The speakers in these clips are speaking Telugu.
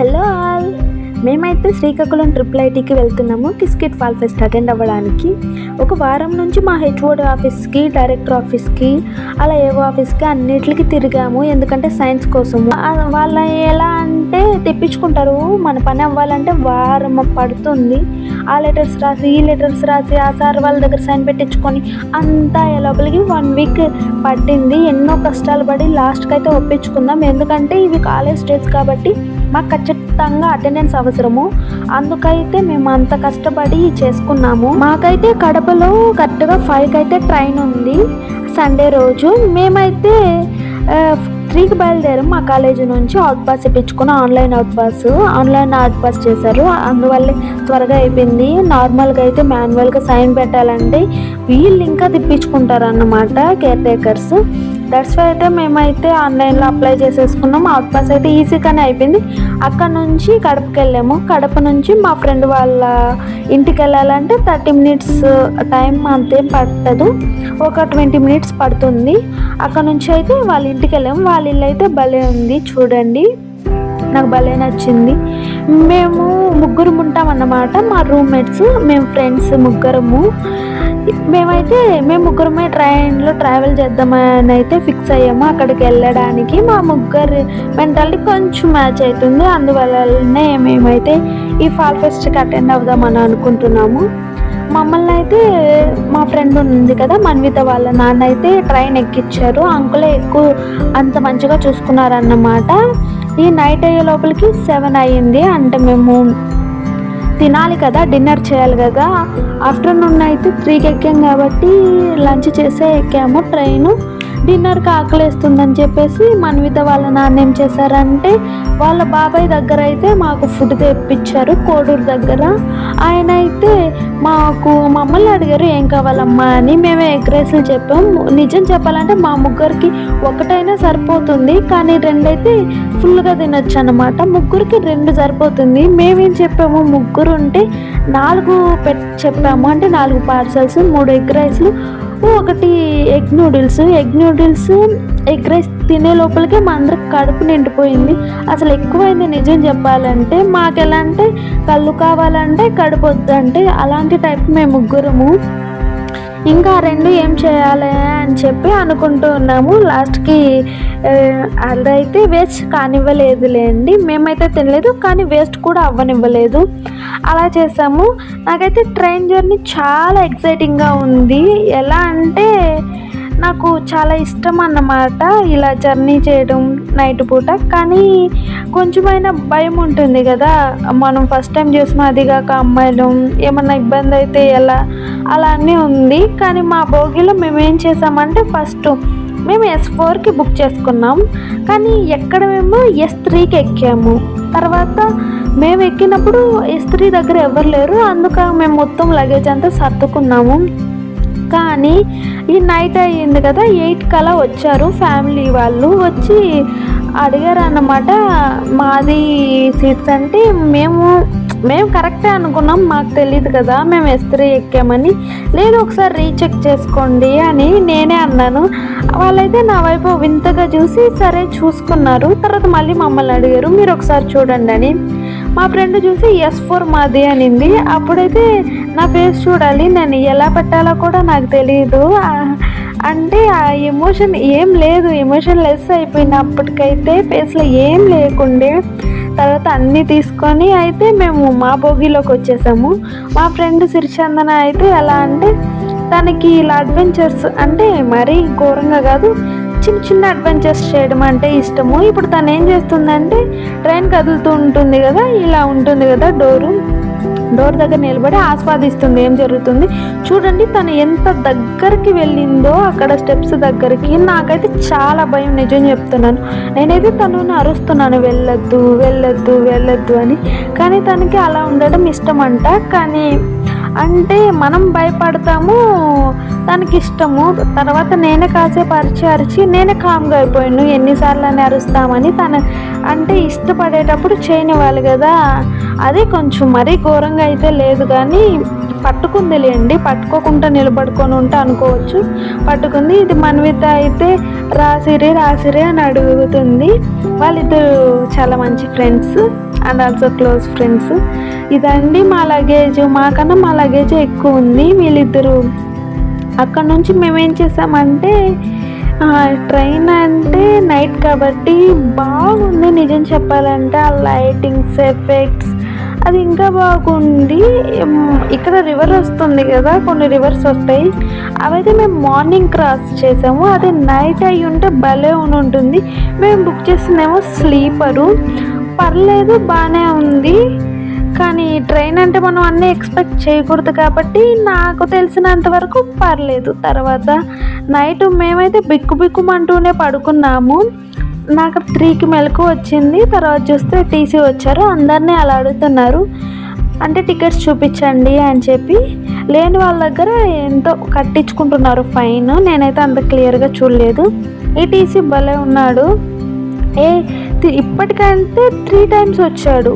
హలో ఆల్, మేమైతే శ్రీకాకుళం ట్రిపుల్ ఐటీకి వెళ్తున్నాము కిస్కెట్ ఫాల్ ఫెస్ట్ అటెండ్ అవ్వడానికి. ఒక వారం నుంచి మా హెచ్ఓడి ఆఫీస్కి, డైరెక్టర్ ఆఫీస్కి, అలా ఏవో ఆఫీస్కి అన్నిటికి తిరిగాము. ఎందుకంటే సైన్స్ కోసము. వాళ్ళ ఎలా అంటే తెప్పించుకుంటారు, మన పని అవ్వాలంటే వారం పడుతుంది. ఆ లెటర్స్ రాసి, ఈ లెటర్స్ రాసి, ఆ సార్ వాళ్ళ దగ్గర సైన్ పెట్టించుకొని అంతా లోపలికి 1 వీక్ పట్టింది. ఎన్నో కష్టాలు పడి లాస్ట్కి అయితే ఒప్పించుకుందాం. ఎందుకంటే ఇవి కాలేజ్ డేస్ కాబట్టి మాకు ఖచ్చితంగా అటెండెన్స్ అవసరము. అందుకైతే మేము అంత కష్టపడి చేసుకున్నాము. మాకైతే కడపలో కరెక్ట్గా 5కి అయితే ట్రైన్ ఉంది సండే రోజు. మేమైతే 3కి బయలుదేరాం. మా కాలేజీ నుంచి అవుట్ పాస్ ఇప్పించుకుని ఆన్లైన్ అవుట్ పాస్ చేశారు. అందువల్లే త్వరగా అయిపోయింది. నార్మల్గా అయితే మాన్యువల్గా సైన్ పెట్టాలంటే వీళ్ళు ఇంకా తిప్పించుకుంటారు అన్నమాట, కేర్ టేకర్స్. దట్స్ వై అయితే మేమైతే ఆన్లైన్లో అప్లై చేసేసుకున్నాం. అవుట్ పాస్ అయితే ఈజీగానే అయిపోయింది. అక్కడ నుంచి కడపకి వెళ్ళాము. కడప నుంచి మా ఫ్రెండ్ వాళ్ళ ఇంటికి వెళ్ళాలంటే 30 మినిట్స్ టైం అంతేం పట్టదు, ఒక 20 మినిట్స్ పడుతుంది. అక్కడ నుంచి అయితే వాళ్ళ ఇంటికి వెళ్ళాము. వాళ్ళ ఇల్లు అయితే భలే ఉంది, చూడండి, నాకు భలే నచ్చింది. మేము ముగ్గురు ఉంటామన్నమాట, మా రూమ్మేట్స్, మేము ఫ్రెండ్స్ ముగ్గురము. మేము ముగ్గురమే ట్రైన్లో ట్రావెల్ చేద్దామని అయితే ఫిక్స్ అయ్యాము అక్కడికి వెళ్ళడానికి. మా ముగ్గురు మెంటాలిటీ కొంచెం మ్యాచ్ అవుతుంది. అందువల్లనే మేమైతే ఈ ఫాల్ ఫెస్ట్కి అటెండ్ అవుదామని అనుకుంటున్నాము. మమ్మల్ని అయితే మా ఫ్రెండ్ ఉంది కదా మన్విత, వాళ్ళ నాన్న అయితే ట్రైన్ ఎక్కించారు. అంకులే ఎక్కువ అంత మంచిగా చూసుకున్నారన్నమాట. ఈ నైట్ అయ్యే లోపలికి 7 అయ్యింది. అంటే మేము తినాలి కదా, డిన్నర్ చేయాలి కదా. ఆఫ్టర్నూన్ అయితే 3కి ఎక్కాం కాబట్టి లంచ్ చేసే ఎక్కాము ట్రైను. డిన్నర్కి ఆకలేస్తుందని చెప్పేసి మన్విత వాళ్ళ నాన్న ఏం చేశారంటే వాళ్ళ బాబాయ్ దగ్గర అయితే మాకు ఫుడ్ తెప్పించారు, కోడూరు దగ్గర. ఆయన అయితే మమ్మల్ని అడిగారు ఏం కావాలమ్మా అని. మేమే ఎగ్ రైస్లు చెప్పాము. నిజం చెప్పాలంటే మా ముగ్గురికి ఒకటైనా సరిపోతుంది, కానీ 2 అయితే ఫుల్గా తినొచ్చు అన్నమాట. ముగ్గురికి 2 సరిపోతుంది. మేమేం చెప్పాము, ముగ్గురు ఉంటే 4 చెప్పాము. అంటే 4 పార్సల్స్, 3 ఎగ్ రైస్లు, 1 ఎగ్ నూడిల్స్. ఎగ్ రైస్ తినే లోపలికే మా అందరికి కడుపు నిండిపోయింది. అసలు ఎక్కువైంది నిజం చెప్పాలంటే. మాకు ఎలా అంటే కళ్ళు కావాలంటే కడుపు వద్దంటే అలాంటి టైప్ మేము ముగ్గురము. ఇంకా 2 ఏం చేయాలి అని చెప్పి అనుకుంటూ ఉన్నాము. లాస్ట్కి అదైతే వేస్ట్ కానివ్వలేదులేండి. మేమైతే తినలేదు, కానీ వేస్ట్ కూడా అవ్వనివ్వలేదు. అలా చేసాము. నాకైతే ట్రైన్ జర్నీ చాలా ఎక్సైటింగ్గా ఉంది. ఎలా అంటే నాకు చాలా ఇష్టం అన్నమాట ఇలా జర్నీ చేయడం నైట్ పూట. కానీ కొంచెమైనా భయం ఉంటుంది కదా, మనం ఫస్ట్ టైం చేసిన, అది కాక అమ్మాయిలు, ఏమన్నా ఇబ్బంది అయితే ఎలా, అలా అన్నీ ఉంది. కానీ మా భోగిలో మేము ఏం చేసామంటే ఫస్ట్ మేము S4కి బుక్ చేసుకున్నాం, కానీ ఎక్కడ మేము S3కి ఎక్కాము. తర్వాత మేము ఎక్కినప్పుడు S3 దగ్గర ఎవరు లేరు, అందుక మేము మొత్తం లగేజ్ అంతా సర్దుకున్నాము. కానీ ఈ నైట్ అయ్యింది కదా, 8కి అలా వచ్చారు ఫ్యామిలీ వాళ్ళు. వచ్చి అడిగారు అన్నమాట మాది సీట్స్ అంటే. మేము కరెక్టే అనుకున్నాం, మాకు తెలియదు కదా మేము S3 ఎక్కామని. లేదు ఒకసారి రీచెక్ చేసుకోండి అని నేనే అన్నాను. వాళ్ళైతే నా వైపు వింతగా చూసి సరే చూసుకున్నారు. తర్వాత మళ్ళీ మమ్మల్ని అడిగారు మీరు ఒకసారి చూడండి అని. మా ఫ్రెండ్ చూసి S4 మాది అనింది. అప్పుడైతే నా ఫేస్ చూడాలి, నేను ఎలా పెట్టాలో కూడా నాకు తెలియదు. అంటే ఆ ఎమోషన్ ఏం లేదు, ఎమోషన్ లెస్ అయిపోయినప్పటికైతే ఫేస్లో ఏం లేకుండే. తర్వాత అన్నీ తీసుకొని అయితే మేము మా భోగిలోకి వచ్చేసాము. మా ఫ్రెండ్ సిరిచందన అయితే ఎలా అంటే తనకి ఇలా అడ్వెంచర్స్ అంటే మరీ ఘోరంగా కాదు, చిన్న అడ్వెంచర్స్ చేయడం అంటే ఇష్టము. ఇప్పుడు తను ఏం చేస్తుందంటే ట్రైన్ కదులుతూ ఉంటుంది కదా, ఇలా ఉంటుంది కదా డోర్ దగ్గర నిలబడి ఆస్వాదిస్తుంది ఏం జరుగుతుంది. చూడండి తను ఎంత దగ్గరికి వెళ్ళిందో అక్కడ స్టెప్స్ దగ్గరికి. నాకైతే చాలా భయం, నిజం చెప్తున్నాను. నేనైతే తనని అరుస్తున్నాను వెళ్ళొద్దు వెళ్ళొద్దు వెళ్ళొద్దు అని. కానీ తనకి అలా ఉండడం ఇష్టం అంట. కానీ అంటే మనం భయపడతాము, తనకి ఇష్టము. తర్వాత నేనే కాసేపు అరిచి నేనే కామ్గా అయిపోయాను. ఎన్నిసార్లు అని అరుస్తామని. తను అంటే ఇష్టపడేటప్పుడు చేయనివ్వాలి కదా. అదే కొంచెం మరీ ఘోరంగా అయితే లేదు కానీ పట్టుకుందిలేండి. పట్టుకోకుండా నిలబడుకొని ఉంటే అనుకోవచ్చు, పట్టుకుంది. ఇది మన్విత అయితే రాసిరి అని అడుగుతుంది. వాళ్ళిద్దరు చాలా మంచి friends and also close friends. ఇదండి మా లగేజ్. మాకన్నా మా లగేజ్ ఎక్కువ ఉంది. వీళ్ళిద్దరు అక్కడ నుంచి మేమేం చేసామంటే, ట్రైన్ అంటే నైట్ కాబట్టి బాగుంది నిజం చెప్పాలంటే. ఆ లైటింగ్స్, ఎఫెక్ట్స్ అది ఇంకా బాగుంది. ఇక్కడ రివర్ వస్తుంది కదా, కొన్ని రివర్స్ వస్తాయి. అవైతే మేము మార్నింగ్ క్రాస్ చేసాము. అదే నైట్ అయ్యి ఉంటే భలే ఉంటుంది. మేము బుక్ చేసిందేమో స్లీపరు. పర్లేదు, బాగానే ఉంది. కానీ ట్రైన్ అంటే మనం అన్నీ ఎక్స్పెక్ట్ చేయకూడదు కాబట్టి నాకు తెలిసినంత వరకు పర్లేదు. తర్వాత నైట్ మేమైతే బిక్కుమంటూనే పడుకున్నాము. నాకు 3కి మెలకు వచ్చింది. తర్వాత చూస్తే టీసీ వచ్చారు. అందరినీ అలా అడుగుతున్నారు, అంటే టికెట్స్ చూపించండి అని చెప్పి. లేని వాళ్ళ దగ్గర ఎంతో కట్టించుకుంటున్నారు ఫైన్. నేనైతే అంత క్లియర్గా చూడలేదు. ఈ టీసీ భలే ఉన్నాడు. ఇప్పటికంటే 3 times వచ్చాడు.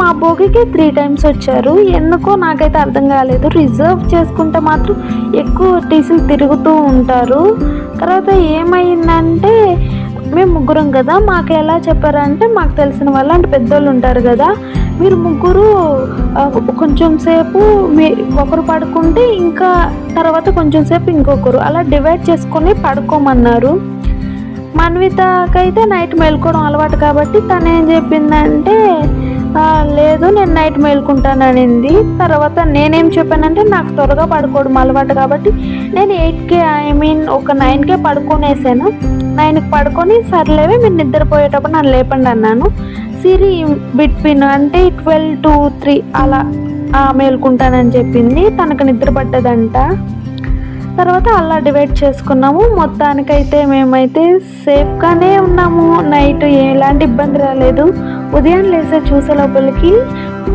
మా బోగికి 3 times వచ్చారు. ఎందుకో నాకైతే అర్థం కాలేదు. రిజర్వ్ చేసుకుంటే మాత్రం ఎక్కువ టీసీలు తిరుగుతూ ఉంటారు. తర్వాత ఏమైందంటే, మేము ముగ్గురం కదా, మాకు ఎలా చెప్పారంటే, మాకు తెలిసిన వాళ్ళు అంటే పెద్దోళ్ళు ఉంటారు కదా, మీరు ముగ్గురు కొంచెం సేపు ఒకరు పడుకుంటే ఇంకా తర్వాత కొంచెం సేపు ఇంకొకరు అలా డివైడ్ చేసుకొని పడుకోమన్నారు. మన్వితకైతే నైట్ మేల్కోవడం అలవాటు కాబట్టి తను ఏం చెప్పిందంటే, లేదు నేను నైట్ మేల్కుంటాననింది. తర్వాత నేనేం చెప్పానంటే, నాకు త్వరగా పడుకోవడం అలవాటు కాబట్టి నేను 8కి ఒక 9కే పడుకునేసాను. 9కి పడుకొని సర్లేవే మీరు నిద్రపోయేటప్పుడు నన్ను లేపండి అన్నాను. సిరి బిట్వీన్ అంటే 12 to 3 అలా మేల్కుంటానని చెప్పింది. తనకు నిద్ర పట్టదంట. తర్వాత అలా డివైడ్ చేసుకున్నాము. మొత్తానికైతే మేమైతే సేఫ్గానే ఉన్నాము. నైట్ ఎలాంటి ఇబ్బంది రాలేదు. ఉదయం లేసే చూసే లోపలికి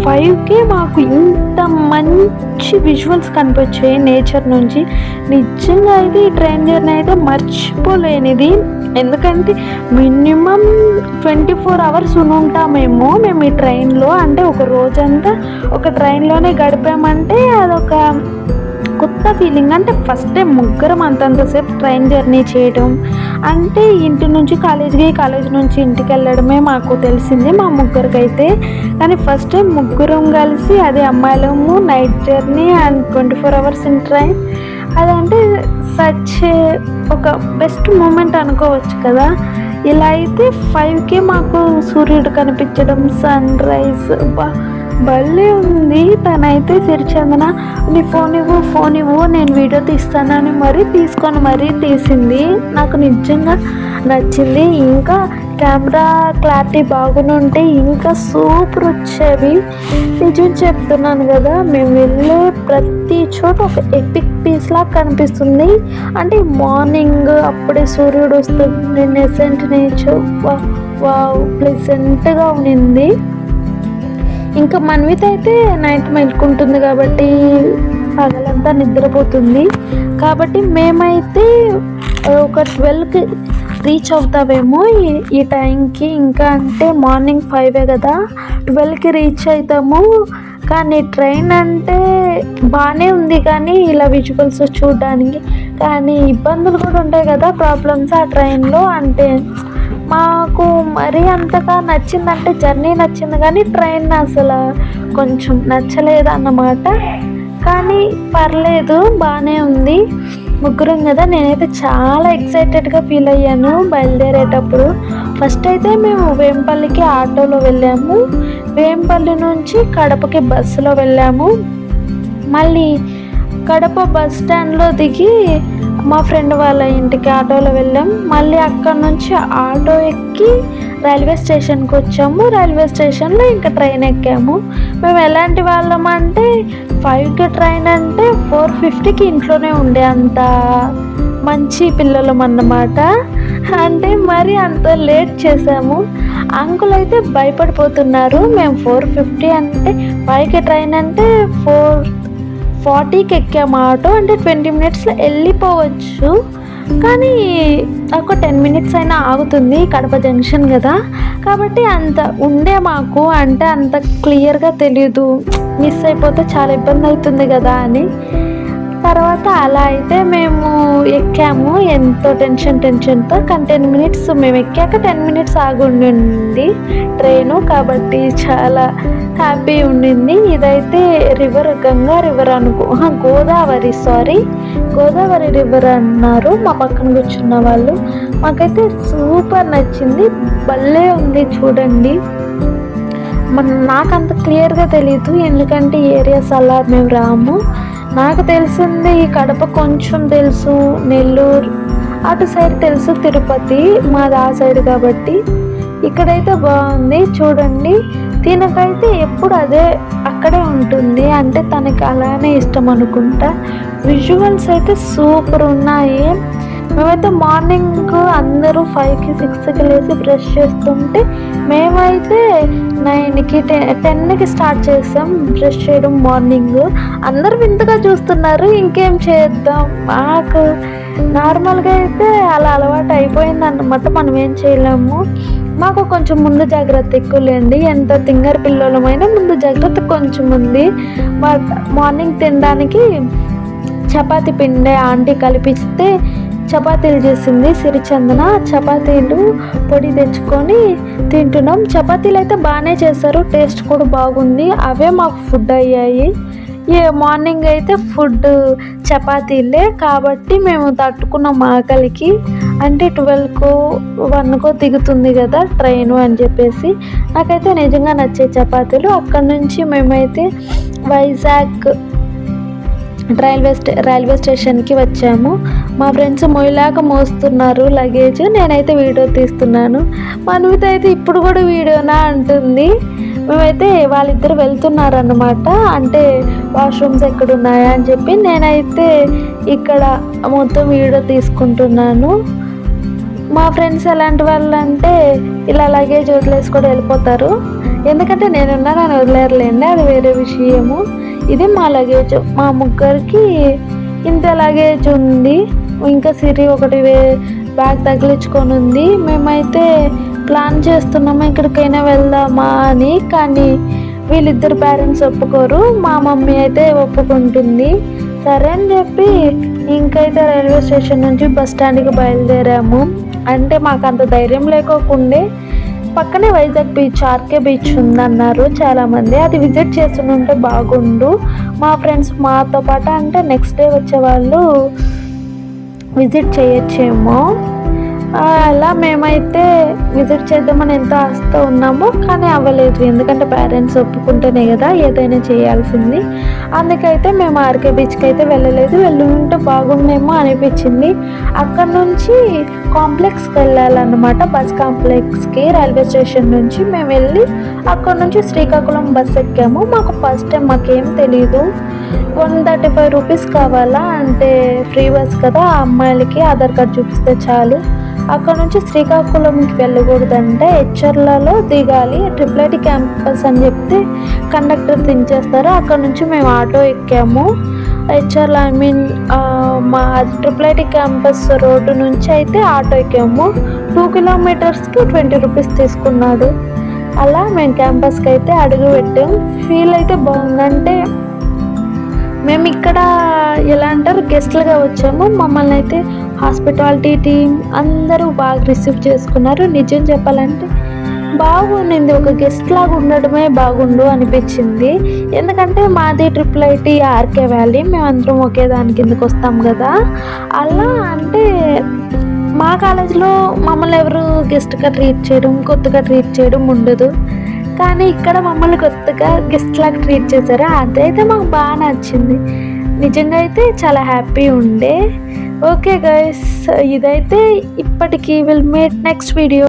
5కే మాకు ఇంత మంచి విజువల్స్ కనిపించాయి నేచర్ నుంచి. నిజంగా అయితే ఈ ట్రైన్ జర్నీ అయితే మర్చిపోలేనిది. ఎందుకంటే మినిమం 24 hours ఉంటామేమో మేము ఈ ట్రైన్లో. అంటే ఒక రోజంతా ఒక ట్రైన్లోనే గడిపామంటే అదొక కొత్త ఫీలింగ్. అంటే ఫస్ట్ టైం ముగ్గురం అంతంతసేపు ట్రైన్ జర్నీ చేయడం అంటే, ఇంటి నుంచి కాలేజీకి, కాలేజ్ నుంచి ఇంటికి వెళ్ళడమే మాకు తెలిసింది మా ముగ్గురికైతే. కానీ ఫస్ట్ టైం ముగ్గురం కలిసి, అదే అమ్మాయిలము, night journey and 24 hours in train. అదంటే సచ్ ఒక బెస్ట్ మూమెంట్ అనుకోవచ్చు కదా. ఇలా అయితే 5కే మాకు సూర్యుడు కనిపించడం, సన్ రైజ్ భలే ఉంది. తనైతే సిరిచందన నీ ఫోన్ ఇవ్వు నేను వీడియో తీస్తానని తీసుకొని మరీ తీసింది. నాకు నిజంగా నచ్చింది. ఇంకా కెమెరా క్లారిటీ బాగుంటే ఇంకా సూపర్ వచ్చేవి. నిజం చెప్తున్నాను కదా, మేము వెళ్ళే ప్రతి చోట ఒక ఎపిక్ పీస్ లాగా కనిపిస్తుంది. అంటే మార్నింగ్ అప్పుడే సూర్యుడు వస్తుంది, నెసెంట్ నేచర్ వావ్ ప్లెజెంట్గా ఉన్నింది. ఇంకా మన్విత అయితే నైట్ మేల్కుంటుంది కాబట్టి పగలంతా నిద్రపోతుంది. కాబట్టి మేమైతే ఒక 12కి రీచ్ అవుతావేమో ఈ టైంకి. ఇంకా అంటే మార్నింగ్ 5 కదా, 12కి రీచ్ అవుతాము. కానీ ట్రైన్ అంటే బాగానే ఉంది కానీ ఇలా విజువల్స్ చూడడానికి. కానీ ఇబ్బందులు కూడా ఉంటాయి కదా, ప్రాబ్లమ్స్ ఆ ట్రైన్లో. అంటే మాకు మరీ అంతగా నచ్చిందంటే జర్నీ నచ్చింది కానీ ట్రైన్ అసలు కొంచెం నచ్చలేదు అన్నమాట. కానీ పర్లేదు, బాగానే ఉంది. ముగ్గురం కదా, నేనైతే చాలా ఎక్సైటెడ్గా ఫీల్ అయ్యాను బయలుదేరేటప్పుడు. ఫస్ట్ అయితే మేము వేంపల్లికి ఆటోలో వెళ్ళాము. వేంపల్లి నుంచి కడపకి బస్సులో వెళ్ళాము. మళ్ళీ కడప బస్ స్టాండ్లో దిగి మా ఫ్రెండ్ వాళ్ళ ఇంటికి ఆటోలో వెళ్ళాం. మళ్ళీ అక్కడ నుంచి ఆటో ఎక్కి రైల్వే స్టేషన్కి వచ్చాము. రైల్వే స్టేషన్లో ఇంకా ట్రైన్ ఎక్కాము. మేము ఎలాంటి వాళ్ళం అంటే 5కి ట్రైన్ అంటే 4:50కి ఇంట్లోనే ఉండే అంత మంచి పిల్లలం అన్నమాట. అంటే మరి అంత లేట్ చేసాము. అంకుల్ అయితే భయపడిపోతున్నారు. మేము 4:50 అంటే 5కి ట్రైన్ అంటే 40కి ఎక్కాము ఆటో, అంటే 20 మినిట్స్లో వెళ్ళిపోవచ్చు. కానీ ఒక 10 మినిట్స్ అయినా ఆగుతుంది, కడప జంక్షన్ కదా. కాబట్టి అంత ఉండే మాకు అంటే అంత క్లియర్గా తెలీదు, మిస్ అయిపోతే చాలా ఇబ్బంది అవుతుంది కదా అని. తర్వాత అలా అయితే మేము ఎక్కాము ఎంతో టెన్షన్తో. కానీ 10 మినిట్స్ మేము ఎక్కాక 10 మినిట్స్ ఆగుండింది ట్రైను. కాబట్టి చాలా హ్యాపీ ఉండింది. ఇదైతే river, Ganga river Godavari river అన్నారు మా పక్కన కూర్చున్న వాళ్ళు. మాకైతే సూపర్ నచ్చింది, భలే ఉంది చూడండి. నాకు అంత క్లియర్గా తెలీదు, ఎందుకంటే ఏరియాస్ అలా మేము రాము. నాకు తెలిసింది కడప కొంచెం తెలుసు, నెల్లూరు అటు సైడ్ తెలుసు, తిరుపతి మాది ఆ సైడ్ కాబట్టి. ఇక్కడైతే బాగుంది చూడండి. తినకైతే ఎప్పుడు అక్కడే ఉంటుంది, అంటే తనకి అలానే ఇష్టం అనుకుంటా. విజువల్స్ అయితే సూపర్ ఉన్నాయి. మేమైతే మార్నింగ్ అందరూ 5కి 6కి లేచి బ్రష్ చేస్తుంటే మేమైతే 9కి 10కి స్టార్ట్ చేసాం బ్రష్ చేయడం మార్నింగ్. అందరూ వింతగా చూస్తున్నారు, ఇంకేం చేద్దాం, మాకు నార్మల్గా అయితే అలా అలవాటు అయిపోయింది అన్నమాట. మనం ఏం చేయలేము, మాకు కొంచెం ముందు జాగ్రత్త ఎక్కువలేండి. ఎంత తింగర్ పిల్లలమైనా ముందు జాగ్రత్త కొంచెం ఉంది. బట్ మార్నింగ్ తినడానికి చపాతీ పిండి ఆంటీ కలిపిస్తే చపాతీలు చేసింది సిరిచందన. చపాతీలు పొడి తెచ్చుకొని తింటున్నాం. చపాతీలు అయితే బాగానే చేశారు, టేస్ట్ కూడా బాగుంది. అవే మాకు ఫుడ్ అయ్యాయి. మార్నింగ్ అయితే ఫుడ్ చపాతీలే కాబట్టి మేము తట్టుకున్నాం ఆకలికి. అంటే 12కో 1కో దిగుతుంది కదా ట్రైను అని చెప్పేసి. నాకైతే నిజంగా నచ్చే చపాతీలు. అక్కడ నుంచి మేమైతే వైజాగ్ రైల్వే స్టేషన్కి వచ్చాము. మా ఫ్రెండ్స్ మొయ్యలాగా మోస్తున్నారు లగేజ్, నేనైతే వీడియో తీస్తున్నాను. మనువిత అయితే ఇప్పుడు కూడా వీడియోనా అంటుంది. మేమైతే వాళ్ళిద్దరు వెళ్తున్నారు అన్నమాట, అంటే వాష్రూమ్స్ ఎక్కడున్నాయా అని చెప్పి. నేనైతే ఇక్కడ మొత్తం వీడియో తీసుకుంటున్నాను. మా ఫ్రెండ్స్ ఎలాంటి వాళ్ళు అంటే ఇలా లగేజ్ వదిలేసి కూడా వెళ్ళిపోతారు, ఎందుకంటే నేనున్నానని వదిలేరులేండి, అది వేరే విషయము. ఇది మా లగేజ్, మా ముగ్గురికి ఇంత లగేజ్ ఉంది. ఇంకా సిరి ఒకటి బ్యాగ్ తగిలించుకొని ఉంది. మేమైతే ప్లాన్ చేస్తున్నాము ఎక్కడికైనా వెళ్దామా అని, కానీ వీళ్ళిద్దరు పేరెంట్స్ ఒప్పుకోరు. మా మమ్మీ అయితే ఒప్పుకుంటుంది. సరే అని చెప్పి ఇంకైతే రైల్వే స్టేషన్ నుంచి బస్ స్టాండ్కి బయలుదేరాము. అంటే మాకు అంత ధైర్యం లేకోకుండే. పక్కనే వైజాగ్ బీచ్, ఆర్కే బీచ్ ఉందన్నారు చాలామంది, అది విజిట్ చేస్తుంటే బాగుండు. మా ఫ్రెండ్స్ మాతో పాటు అంటే నెక్స్ట్ డే వచ్చేవాళ్ళు విజిట్ చేయొచ్చేమో. అలా మేమైతే విజిట్ చేద్దామని ఎంతో ఆశతో ఉన్నాము, కానీ అవ్వలేదు. ఎందుకంటే పేరెంట్స్ ఒప్పుకుంటేనే కదా ఏదైనా చేయాల్సింది. అందుకైతే మేము ఆర్కే బీచ్కి అయితే వెళ్ళలేదు. వెళ్ళుంటే బాగుండేమో అనిపించింది. అక్కడ నుంచి కాంప్లెక్స్కి వెళ్ళాలన్నమాట, బస్ కాంప్లెక్స్కి. రైల్వే స్టేషన్ నుంచి మేము వెళ్ళి అక్కడ నుంచి శ్రీకాకుళం బస్ ఎక్కాము. మాకు ఫస్ట్ టైం, మాకేం తెలీదు. 135 రూపీస్ కావాలా, అంటే ఫ్రీ బస్ కదా, అమ్మాయిలకి ఆధార్ కార్డ్ చూపిస్తే చాలు. అక్కడ నుంచి శ్రీకాకుళంకి వెళ్ళకూడదంటే హెచ్ఆర్లలో దిగాలి. ట్రిపుల్ క్యాంపస్ అని చెప్తే కండక్టర్ దించేస్తారు. అక్కడ నుంచి మేము ఆటో ఎక్కాము. హెచ్ఆర్లో మా ట్రిపుల్ క్యాంపస్ రోడ్డు నుంచి అయితే ఆటో ఎక్కాము. 2 కిలోమీటర్స్కి 20 రూపీస్ తీసుకున్నాడు. అలా మేము క్యాంపస్కి అయితే అడుగు పెట్టాము. ఫీల్ అయితే బాగుందంటే మేము ఇక్కడ ఎలా అంటారు గెస్ట్లుగా వచ్చాము. మమ్మల్ని అయితే హాస్పిటాలిటీ టీం అందరూ బాగా రిసీవ్ చేసుకున్నారు. నిజం చెప్పాలంటే బాగుండింది, ఒక గెస్ట్ లాగా ఉండడమే బాగుండు అనిపించింది. ఎందుకంటే మాది ట్రిపుల్ ఆర్కే వ్యాలీ, మేమందరం ఒకే దాని కిందకు వస్తాం కదా. అలా అంటే మా కాలేజీలో మమ్మల్ని ఎవరు గెస్ట్గా ట్రీట్ చేయడం, కొత్తగా ట్రీట్ చేయడం ఉండదు. కానీ ఇక్కడ మమ్మల్ని కొత్తగా గెస్ట్ లాగా ట్రీట్ చేశారు. అదైతే మాకు బాగా నచ్చింది. నిజంగా అయితే చాలా హ్యాపీ ఉండే. ఓకే గైస్, ఇదైతే ఇప్పటికీ విల్ మేట్ నెక్స్ట్ వీడియో.